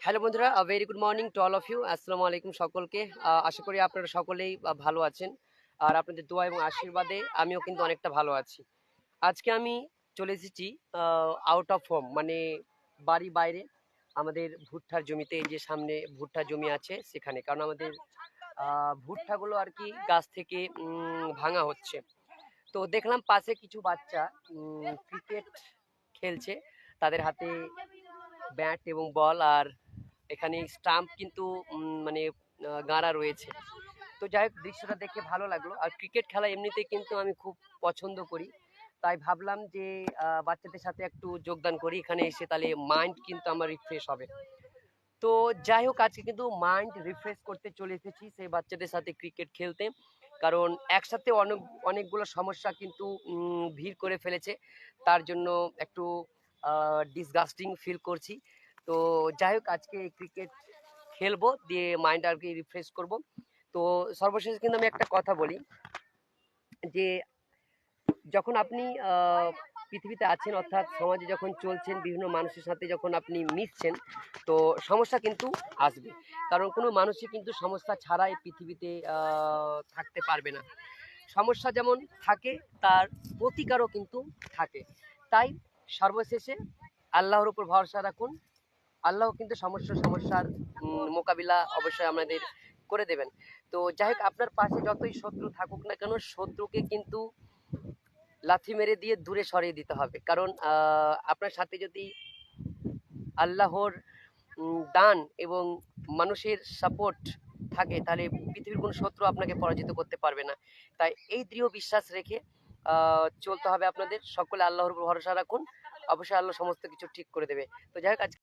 Hello বন্ধুরা, very good morning to all of you. আসসালামু আলাইকুম সকলকে। আশা করি আপনারা সকলেই ভালো আছেন। আর আপনাদের দোয়া এবং আশীর্বাদে আমিও কিন্তু অনেকটা ভালো আছি। আজকে আমি চলে এসেছি আউট অফ হোম, মানে বাড়ি বাইরে আমাদের ভুট্টার জমিতে। এই যে সামনে ভুট্টার জমি আছে সেখানে, কারণ আমাদের ভুট্টাগুলো আর কি গাছ থেকে ভাঙা হচ্ছে। তো দেখলাম পাশে কিছু বাচ্চা ক্রিকেট খেলছে, তাদের হাতে ব্যাট এবং বল, আর এখানে স্টাম্প কিন্তু মানে গাঁড়া রয়েছে। তো যাই হোক, দৃশ্যটা দেখে ভালো লাগলো। আর ক্রিকেট খেলা এমনিতে কিন্তু আমি খুব পছন্দ করি, তাই ভাবলাম যে বাচ্চাদের সাথে একটু যোগদান করি এখানে এসে, তাহলে মাইন্ড কিন্তু আমার রিফ্রেশ হবে। তো যাই হোক, আজকে কিন্তু মাইন্ড রিফ্রেশ করতে চলে এসেছি সেই বাচ্চাদের সাথে ক্রিকেট খেলতে, কারণ একসাথে অনেকগুলো সমস্যা কিন্তু ভিড় করে ফেলেছে। তার জন্য একটু ডিসগাস্টিং ফিল করছি। তো যাই হোক, আজকে ক্রিকেট খেলবো, দিয়ে মাইন্ড আর কি রিফ্রেশ করব। তো সর্বশেষ কিন্তু আমি একটা কথা বলি যে যখন আপনি পৃথিবীতে আছেন, অর্থাৎ সমাজে যখন চলছেন, বিভিন্ন মানুষের সাথে যখন আপনি মিশছেন, তো সমস্যা কিন্তু আসবে। কারণ কোনো মানুষই কিন্তু সমস্যা ছাড়া এই পৃথিবীতে থাকতে পারবে না। সমস্যা যেমন থাকে, তার প্রতিকারও কিন্তু থাকে। তাই সর্বশেষে আল্লাহর উপর ভরসা রাখুন। আল্লাহ কিন্তু সমস্যার মোকাবিলা অবশ্যই আমাদের করে দেবেন। তো যাই হোক, আপনার পাশে যতই শত্রু থাকুক না কেন, শত্রুকে কিন্তু লাথি মেরে দিয়ে দূরে সরিয়ে দিতে হবে। কারণ আপনার সাথে যদি আল্লাহর দান এবং মানুষের সাপোর্ট থাকে, তাহলে পৃথিবীর কোনো শত্রু আপনাকে পরাজিত করতে পারবে না। তাই এই দৃঢ় বিশ্বাস রেখে চলতে হবে আপনাদের। সকলে আল্লাহর উপর ভরসা রাখুন, অবশ্যই আল্লাহ সমস্ত কিছু ঠিক করে দেবে। তো যাই হোক, আজকে